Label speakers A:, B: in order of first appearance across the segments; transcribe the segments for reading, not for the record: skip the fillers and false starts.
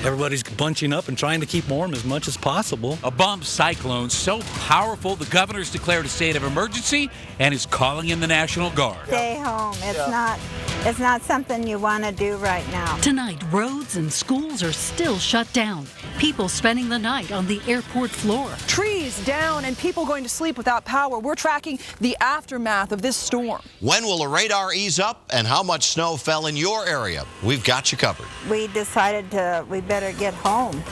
A: everybody's bunching up and trying to keep warm as much as possible.
B: A bump cyclone so powerful, the governor's declared a state of emergency and is calling in the National Guard.
C: Stay home. It's not something you want to do right now.
D: Tonight, roads and schools are still shut down. People spending the night on the airport floor.
E: Trees down and people going to sleep without power. We're tracking the aftermath of this storm.
F: When will the radar ease up and how much snow fell in your area? We've got you covered.
C: We decided we better get home.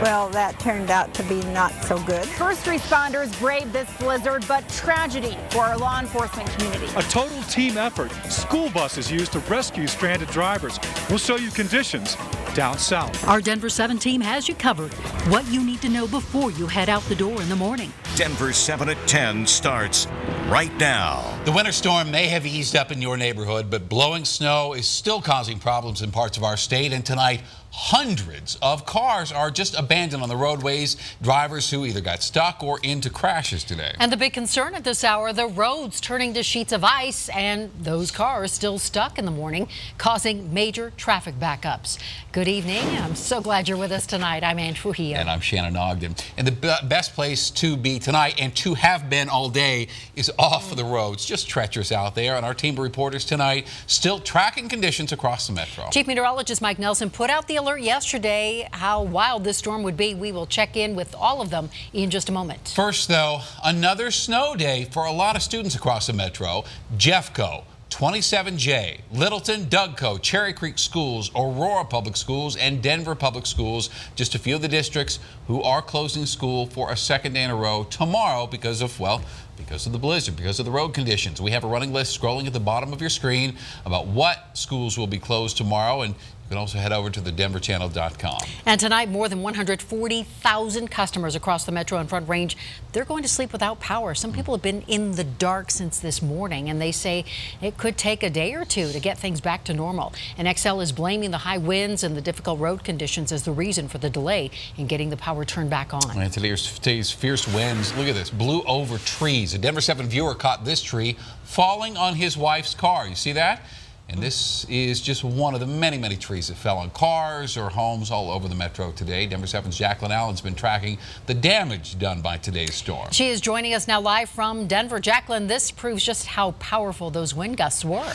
C: Well, that turned out to be not so good.
G: First responders braved this blizzard, but tragedy for our law enforcement community.
H: A total team effort. School buses used to rescue stranded drivers. We'll show you conditions down south.
D: Our Denver 7 team has you covered. What you need to know before you head out the door in the morning.
I: Denver 7 at 10 starts right now.
B: The winter storm may have eased up in your neighborhood, but blowing snow is still causing problems in parts of our state. And tonight, hundreds of cars are just abandoned on the roadways. Drivers who either got stuck or into crashes today.
J: And the big concern at this hour, the roads turning to sheets of ice and those cars still stuck in the morning, causing major traffic backups. Good evening. I'm so glad you're with us tonight. I'm Ann Trujillo.
B: And I'm Shannon Ogden. And the best place to be tonight and to have been all day is off of the roads. Just treacherous out there. And our team of reporters tonight still tracking conditions across the metro.
J: Chief Meteorologist Mike Nelson put out the alert yesterday how wild this storm would be. We will check in with all of them in just a moment.
B: First, though, another snow day for a lot of students across the metro. Jeffco, 27J, Littleton, Dougco, Cherry Creek Schools, Aurora Public Schools, and Denver Public Schools, just a few of the districts who are closing school for a second day in a row tomorrow because of, well, because of the blizzard, because of the road conditions. We have a running list scrolling at the bottom of your screen about what schools will be closed tomorrow, and you can also head over to thedenverchannel.com.
J: And tonight, more than 140,000 customers across the Metro and Front Range, they're going to sleep without power. Some people have been in the dark since this morning, and they say it could take a day or two to get things back to normal. And XL is blaming the high winds and the difficult road conditions as the reason for the delay in getting the power turned back on.
B: And today's fierce winds, look at this, blew over trees. A Denver 7 viewer caught this tree falling on his wife's car. You see that? And this is just one of the many, many trees that fell on cars or homes all over the metro today. Denver 7's Jacqueline Allen's been tracking the damage done by today's storm.
J: She is joining us now live from Denver. Jacqueline, this proves just how powerful those wind gusts were.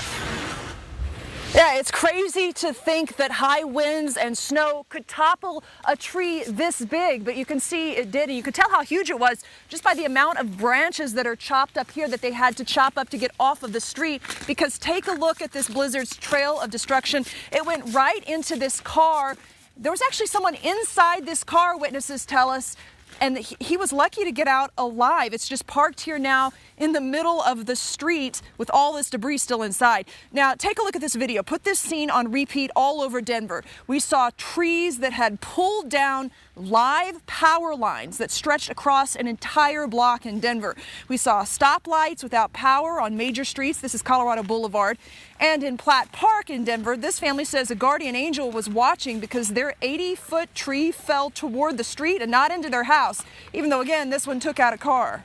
E: Yeah, it's crazy to think that high winds and snow could topple a tree this big, but you can see it did, and you can tell how huge it was just by the amount of branches that are chopped up here that they had to chop up to get off of the street. Because take a look at this blizzard's trail of destruction. It went right into this car. There was actually someone inside this car, witnesses tell us, and he was lucky to get out alive. It's just parked here now in the middle of the street with all this debris still inside. Now, take a look at this video. Put this scene on repeat all over Denver. We saw trees that had pulled down live power lines that stretched across an entire block in Denver. We saw stoplights without power on major streets. This is Colorado Boulevard. And in Platt Park in Denver, this family says a guardian angel was watching because their 80-foot tree fell toward the street and not into their house, even though, again, this one took out a car.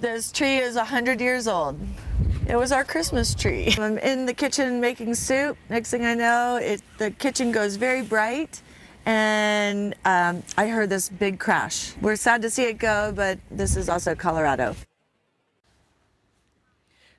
K: This tree is 100 years old. It was our Christmas tree. I'm in the kitchen making soup. Next thing I know, the kitchen goes very bright, and I heard this big crash. We're sad to see it go, but this is also Colorado.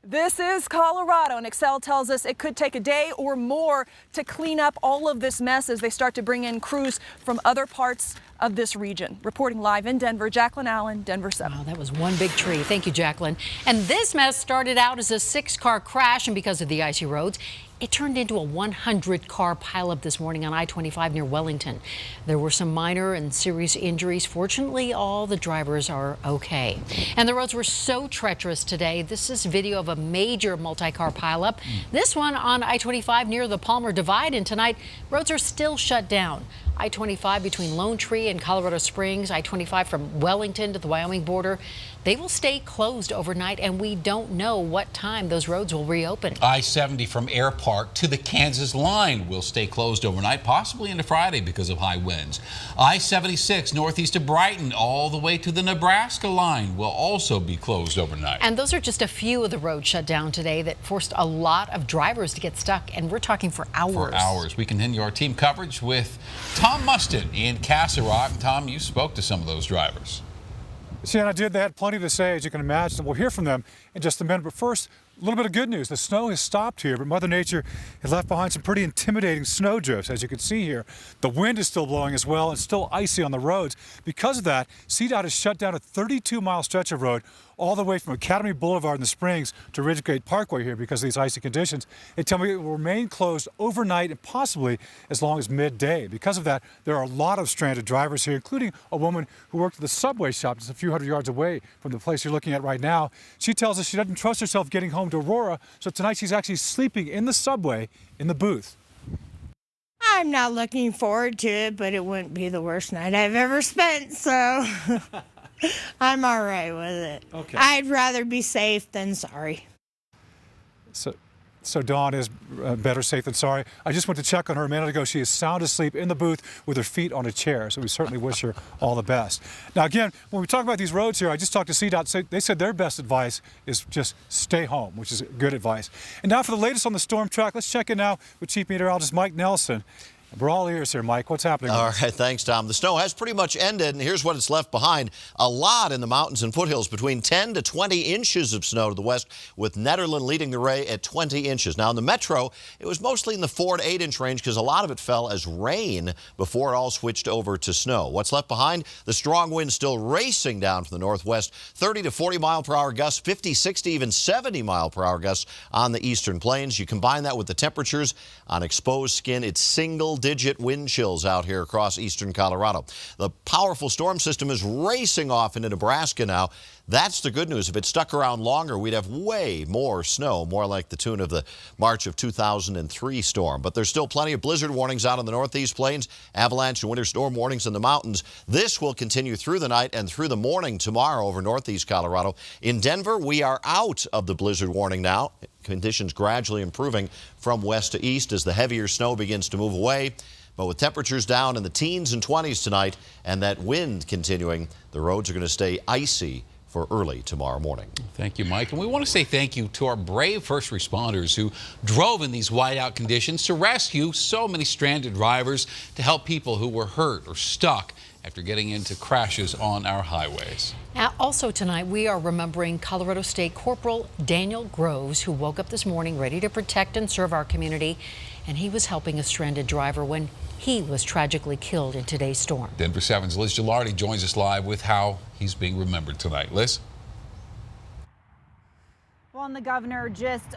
E: This is Colorado, and Excel tells us it could take a day or more to clean up all of this mess as they start to bring in crews from other parts of this region. Reporting live in Denver, Jacqueline Allen, Denver 7.
J: Wow, that was one big tree. Thank you, Jacqueline. And this mess started out as a 6-car crash, and because of the icy roads, it turned into a 100-car pileup this morning on I-25 near Wellington. There were some minor and serious injuries. Fortunately, all the drivers are okay. And the roads were so treacherous today. This is video of a major multi-car pileup. This one on I-25 near the Palmer Divide, and tonight roads are still shut down. I-25 between Lone Tree and Colorado Springs, I-25 from Wellington to the Wyoming border, they will stay closed overnight, and we don't know what time those roads will reopen.
B: I-70 from Air Park to the Kansas line will stay closed overnight, possibly into Friday because of high winds. I-76 northeast of Brighton all the way to the Nebraska line will also be closed overnight.
J: And those are just a few of the roads shut down today that forced a lot of drivers to get stuck, and we're talking for hours.
B: For hours. We continue our team coverage with Tom Mustin in Castle Rock. Tom, you spoke to some of those drivers.
H: See, and I did. They had plenty to say, as you can imagine. We'll hear from them in just a minute. But first, a little bit of good news. The snow has stopped here, but Mother Nature has left behind some pretty intimidating snow drifts, as you can see here. The wind is still blowing as well and still icy on the roads. Because of that, CDOT has shut down a 32-mile stretch of road all the way from Academy Boulevard in the Springs to Ridgegate Parkway here because of these icy conditions. They tell me it will remain closed overnight and possibly as long as midday. Because of that, there are a lot of stranded drivers here, including a woman who worked at the Subway shop just a few hundred yards away from the place you're looking at right now. She tells us she doesn't trust herself getting home to Aurora, so tonight she's actually sleeping in the subway in the booth.
L: I'm not looking forward to it, but it wouldn't be the worst night I've ever spent, so I'm all right with it.
H: Okay.
L: I'd rather be safe than sorry.
H: So Dawn is better safe than sorry. I just went to check on her a minute ago. She is sound asleep in the booth with her feet on a chair, so we certainly wish her all the best. Now, again, when we talk about these roads here, I just talked to CDOT. They said their best advice is just stay home, which is good advice. And now for the latest on the storm track, let's check in now with Chief Meteorologist Mike Nelson. We're all ears here, Mike. What's happening?
F: All right, thanks, Tom. The snow has pretty much ended, and here's what it's left behind. A lot in the mountains and foothills, between 10 to 20 inches of snow to the west, with Nederland leading the way at 20 inches. Now, in the metro, it was mostly in the 4 to 8 inch range because a lot of it fell as rain before it all switched over to snow. What's left behind? The strong wind still racing down from the northwest, 30 to 40 mile per hour gusts, 50, 60, even 70 mile per hour gusts on the eastern plains. You combine that with the temperatures on exposed skin, it's single-digit wind chills out here across eastern Colorado. The powerful storm system is racing off into Nebraska now. That's the good news. If it stuck around longer, we'd have way more snow, more like the tune of the March of 2003 storm. But there's still plenty of blizzard warnings out on the northeast plains, avalanche and winter storm warnings in the mountains. This will continue through the night and through the morning tomorrow over northeast Colorado. In Denver, we are out of the blizzard warning now. Conditions gradually improving from west to east as the heavier snow begins to move away. But with temperatures down in the teens and 20s tonight and that wind continuing, the roads are going to stay icy for early tomorrow morning.
B: Thank you, Mike. And we want to say thank you to our brave first responders who drove in these whiteout conditions to rescue so many stranded drivers, to help people who were hurt or stuck after getting into crashes on our highways.
J: Also tonight, we are remembering Colorado State Corporal Daniel Groves, who woke up this morning ready to protect and serve our community, and he was helping a stranded driver when he was tragically killed in today's storm.
B: Denver 7's Liz Gilardi joins us live with how he's being remembered tonight. Liz?
G: Well, and the governor just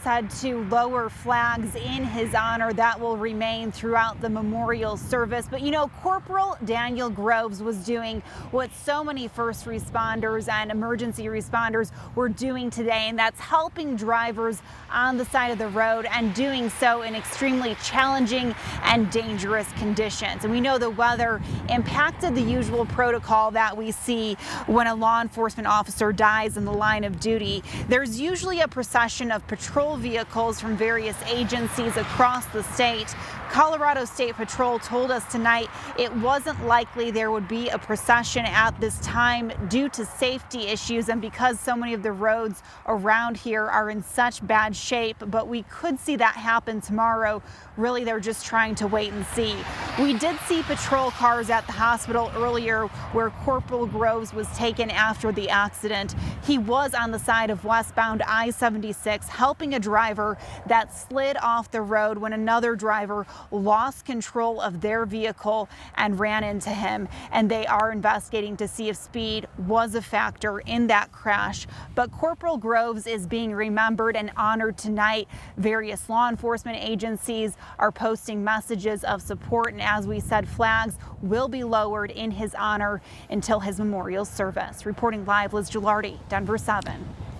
G: said to lower flags in his honor that will remain throughout the memorial service. But, you know, Corporal Daniel Groves was doing what so many first responders and emergency responders were doing today, and that's helping drivers on the side of the road and doing so in extremely challenging and dangerous conditions. And we know the weather impacted the usual protocol that we see when a law enforcement officer dies in the line of duty. There's usually a procession of patrol vehicles from various agencies across the state. Colorado State Patrol told us tonight it wasn't likely there would be a procession at this time due to safety issues and because so many of the roads around here are in such bad shape, but we could see that happen tomorrow. Really, they're just trying to wait and see. We did see patrol cars at the hospital earlier where Corporal Groves was taken after the accident. He was on the side of westbound I-76 helping a driver that slid off the road when another driver lost control of their vehicle and ran into him. And they are investigating to see if speed was a factor in that crash. But Corporal Groves is being remembered and honored tonight. Various law enforcement agencies are posting messages of support, and as we said, flags will be lowered in his honor until his memorial service. Reporting live, Liz Gilardi, Denver 7.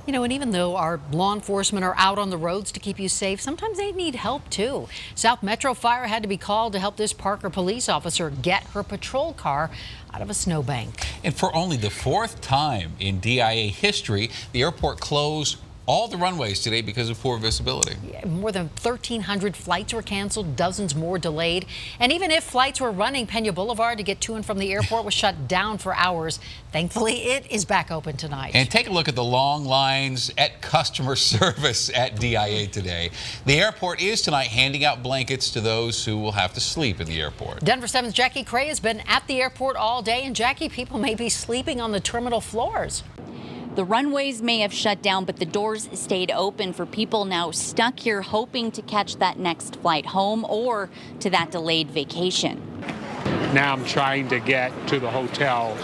J: You know, and even though our law enforcement are out on the roads to keep you safe, sometimes they need help too. South Metro Fire had to be called to help this Parker police officer get her patrol car out of a snowbank.
B: And for only the 4th time in DIA history, the airport closed all the runways today because of poor visibility.
J: Yeah, more than 1,300 flights were canceled, dozens more delayed. And even if flights were running, Pena Boulevard to get to and from the airport was shut down for hours. Thankfully, it is back open tonight.
B: And take a look at the long lines at customer service at DIA today. The airport is tonight handing out blankets to those who will have to sleep in the airport.
J: Denver 7's Jackie Cray has been at the airport all day. And Jackie, people may be sleeping on the terminal floors.
M: The runways may have shut down, but the doors stayed open for people now stuck here hoping to catch that next flight home or to that delayed vacation.
N: Now I'm trying to get to the hotel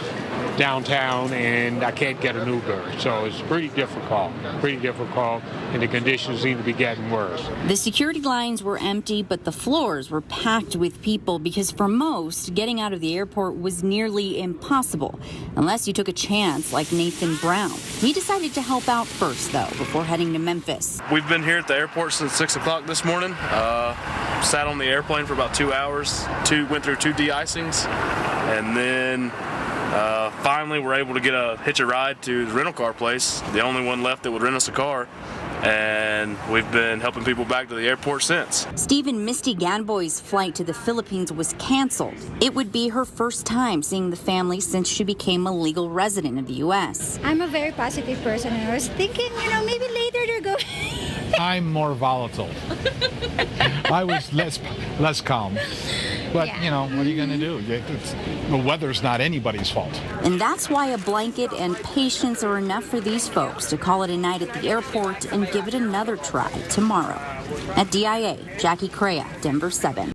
N: downtown and I can't get an Uber. So it's pretty difficult, and the conditions seem to be getting worse.
M: The security lines were empty, but the floors were packed with people because for most, getting out of the airport was nearly impossible unless you took a chance like Nathan Brown. He decided to help out first, though, before heading to Memphis.
O: We've been here at the airport since 6 o'clock this morning. Sat on the airplane for about 2 hours. Went through 2 de-icings, and then finally we're able to hitch a ride to the rental car place, the only one left that would rent us a car, and we've been helping people back to the airport since.
M: Stephen Misty Ganboy's flight to the Philippines was canceled. It would be her first time seeing the family since she became a legal resident of the U.S.
P: I'm a very positive person, and I was thinking, maybe later they're going.
Q: I'm more volatile. I was less calm. But,
P: yeah.
Q: What are you going to do? The weather's not anybody's fault.
M: And that's why a blanket and patience are enough for these folks to call it a night at the airport and give it another try tomorrow. At DIA, Jackie Cray, Denver 7.